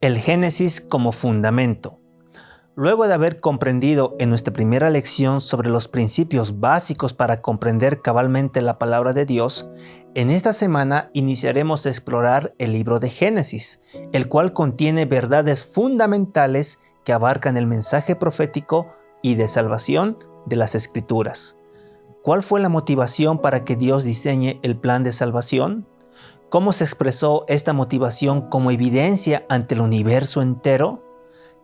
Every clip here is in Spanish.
El Génesis como fundamento. Luego de haber comprendido en nuestra primera lección sobre los principios básicos para comprender cabalmente la palabra de Dios, en esta semana iniciaremos a explorar el libro de Génesis, el cual contiene verdades fundamentales que abarcan el mensaje profético y de salvación de las Escrituras. ¿Cuál fue la motivación para que Dios diseñe el plan de salvación? ¿Cómo se expresó esta motivación como evidencia ante el universo entero?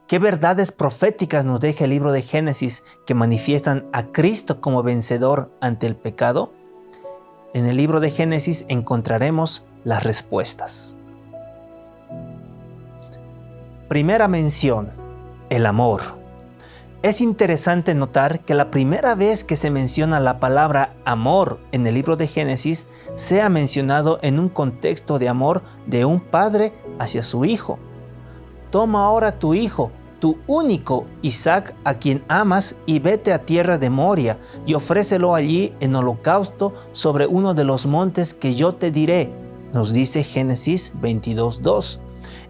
¿Qué verdades proféticas nos deja el libro de Génesis que manifiestan a Cristo como vencedor ante el pecado? En el libro de Génesis encontraremos las respuestas. Primera mención: el amor. Es interesante notar que la primera vez que se menciona la palabra amor en el libro de Génesis sea mencionado en un contexto de amor de un padre hacia su hijo. Toma ahora tu hijo, tu único Isaac, a quien amas, y vete a tierra de Moria, y ofrécelo allí en holocausto sobre uno de los montes que yo te diré, nos dice Génesis 22:2.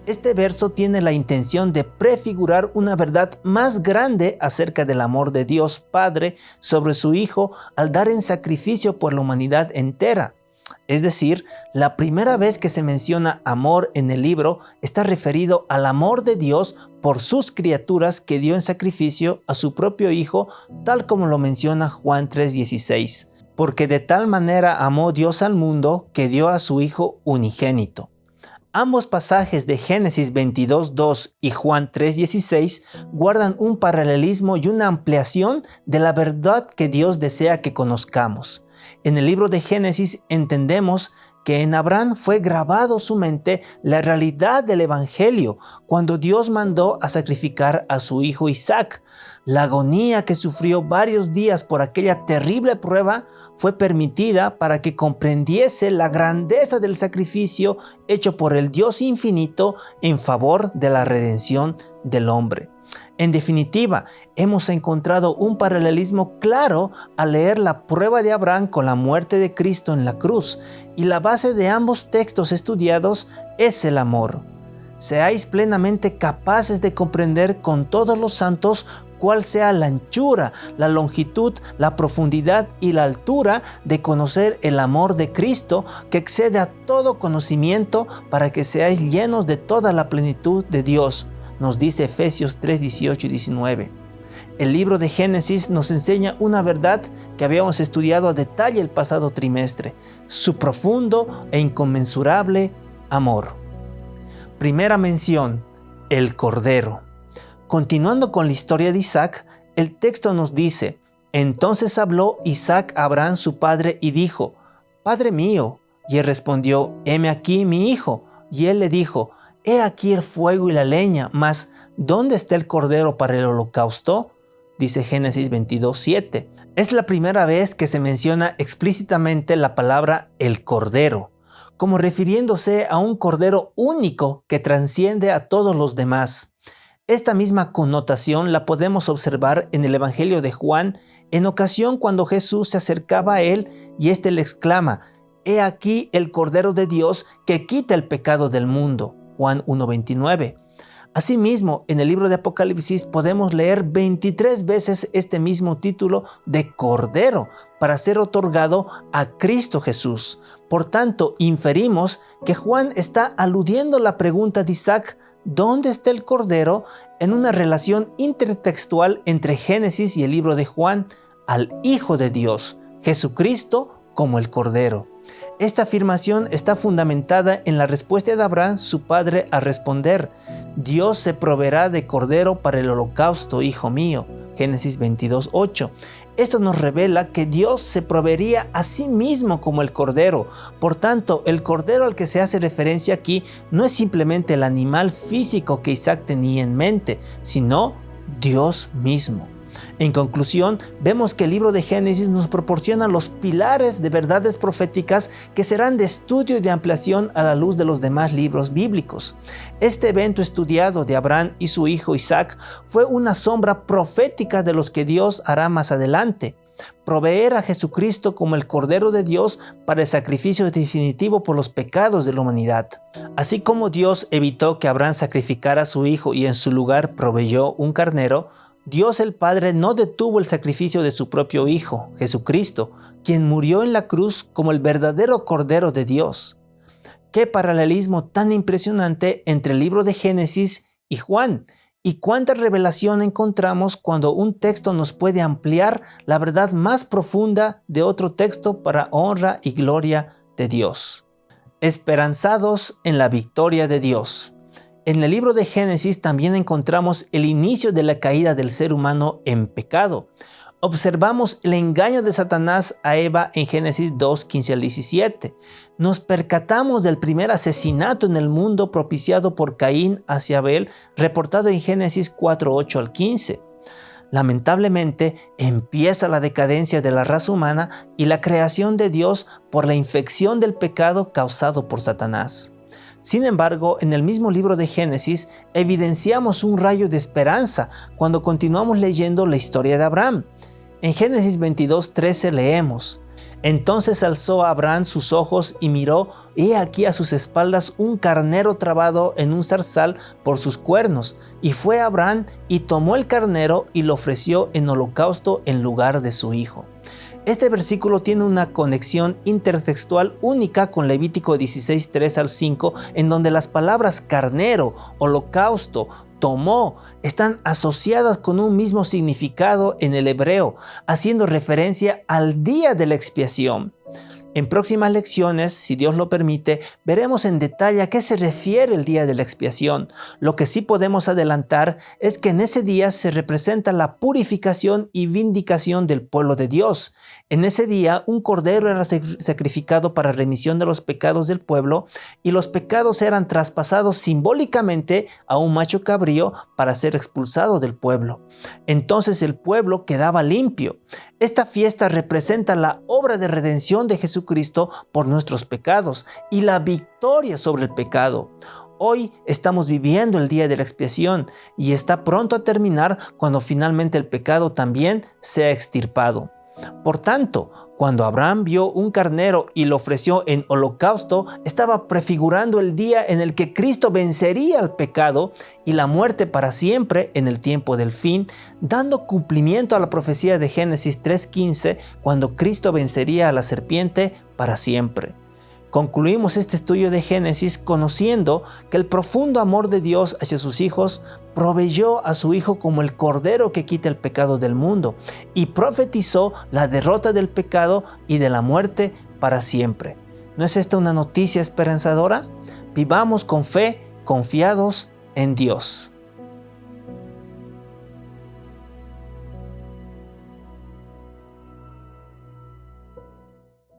Este verso tiene la intención de prefigurar una verdad más grande acerca del amor de Dios Padre sobre su Hijo al dar en sacrificio por la humanidad entera. Es decir, la primera vez que se menciona amor en el libro está referido al amor de Dios por sus criaturas que dio en sacrificio a su propio Hijo, tal como lo menciona Juan 3:16. Porque de tal manera amó Dios al mundo que dio a su Hijo unigénito. Ambos pasajes de Génesis 22:2 y Juan 3:16 guardan un paralelismo y una ampliación de la verdad que Dios desea que conozcamos. En el libro de Génesis entendemos que en Abraham fue grabado su mente la realidad del Evangelio cuando Dios mandó a sacrificar a su hijo Isaac. La agonía que sufrió varios días por aquella terrible prueba fue permitida para que comprendiese la grandeza del sacrificio hecho por el Dios infinito en favor de la redención del hombre. En definitiva, hemos encontrado un paralelismo claro al leer la prueba de Abraham con la muerte de Cristo en la cruz, y la base de ambos textos estudiados es el amor. Seáis plenamente capaces de comprender con todos los santos cuál sea la anchura, la longitud, la profundidad y la altura de conocer el amor de Cristo que excede a todo conocimiento, para que seáis llenos de toda la plenitud de Dios, nos dice Efesios 3:18 y 19. El libro de Génesis nos enseña una verdad que habíamos estudiado a detalle el pasado trimestre: su profundo e inconmensurable amor. Primera mención: el Cordero. Continuando con la historia de Isaac, el texto nos dice: entonces habló Isaac a Abraham su padre y dijo: Padre mío. Y él respondió: heme aquí mi hijo. Y él le dijo: he aquí el fuego y la leña, mas ¿dónde está el cordero para el holocausto? Dice Génesis 22:7. Es la primera vez que se menciona explícitamente la palabra el cordero, como refiriéndose a un cordero único que trasciende a todos los demás. Esta misma connotación la podemos observar en el Evangelio de Juan, en ocasión cuando Jesús se acercaba a él y éste le exclama: he aquí el Cordero de Dios que quita el pecado del mundo. Juan 1:29. Asimismo, en el libro de Apocalipsis podemos leer 23 veces este mismo título de Cordero para ser otorgado a Cristo Jesús. Por tanto, inferimos que Juan está aludiendo a la pregunta de Isaac: ¿dónde está el Cordero?, en una relación intertextual entre Génesis y el libro de Juan, al Hijo de Dios, Jesucristo, como el Cordero. Esta afirmación está fundamentada en la respuesta de Abraham, su padre, a responder: Dios se proveerá de cordero para el holocausto, hijo mío. Génesis 22:8. Esto nos revela que Dios se proveería a sí mismo como el cordero. Por tanto, el cordero al que se hace referencia aquí no es simplemente el animal físico que Isaac tenía en mente, sino Dios mismo. En conclusión, vemos que el libro de Génesis nos proporciona los pilares de verdades proféticas que serán de estudio y de ampliación a la luz de los demás libros bíblicos. Este evento estudiado de Abraham y su hijo Isaac fue una sombra profética de los que Dios hará más adelante. proveer a Jesucristo como el Cordero de Dios para el sacrificio definitivo por los pecados de la humanidad. Así como Dios evitó que Abraham sacrificara a su hijo y en su lugar proveyó un carnero, Dios el Padre no detuvo el sacrificio de su propio Hijo, Jesucristo, quien murió en la cruz como el verdadero Cordero de Dios. ¡Qué paralelismo tan impresionante entre el libro de Génesis y Juan! Y cuánta revelación encontramos cuando un texto nos puede ampliar la verdad más profunda de otro texto para honra y gloria de Dios. Esperanzados en la victoria de Dios. En el libro de Génesis también encontramos el inicio de la caída del ser humano en pecado. Observamos el engaño de Satanás a Eva en Génesis 2, 15 al 17. Nos percatamos del primer asesinato en el mundo propiciado por Caín hacia Abel, reportado en Génesis 4, 8 al 15. Lamentablemente, empieza la decadencia de la raza humana y la creación de Dios por la infección del pecado causado por Satanás. Sin embargo, en el mismo libro de Génesis evidenciamos un rayo de esperanza cuando continuamos leyendo la historia de Abraham. En Génesis 22:13 leemos: Entonces alzó Abraham sus ojos y miró, he aquí a sus espaldas un carnero trabado en un zarzal por sus cuernos. Y fue Abraham y tomó el carnero y lo ofreció en holocausto en lugar de su hijo. Este versículo tiene una conexión intertextual única con Levítico 16:3 al 5, en donde las palabras carnero, holocausto, tomó están asociadas con un mismo significado en el hebreo, haciendo referencia al día de la expiación. En próximas lecciones, si Dios lo permite, veremos en detalle a qué se refiere el día de la expiación. Lo que sí podemos adelantar es que en ese día se representa la purificación y vindicación del pueblo de Dios. En ese día, un cordero era sacrificado para remisión de los pecados del pueblo y los pecados eran traspasados simbólicamente a un macho cabrío para ser expulsado del pueblo. Entonces el pueblo quedaba limpio. Esta fiesta representa la obra de redención de Jesucristo por nuestros pecados y la victoria sobre el pecado. Hoy estamos viviendo el día de la expiación y está pronto a terminar cuando finalmente el pecado también sea extirpado. Por tanto, cuando Abraham vio un carnero y lo ofreció en holocausto, estaba prefigurando el día en el que Cristo vencería al pecado y la muerte para siempre en el tiempo del fin, dando cumplimiento a la profecía de Génesis 3:15, cuando Cristo vencería a la serpiente para siempre. Concluimos este estudio de Génesis conociendo que el profundo amor de Dios hacia sus hijos proveyó a su Hijo como el Cordero que quita el pecado del mundo y profetizó la derrota del pecado y de la muerte para siempre. ¿No es esta una noticia esperanzadora? Vivamos con fe, confiados en Dios.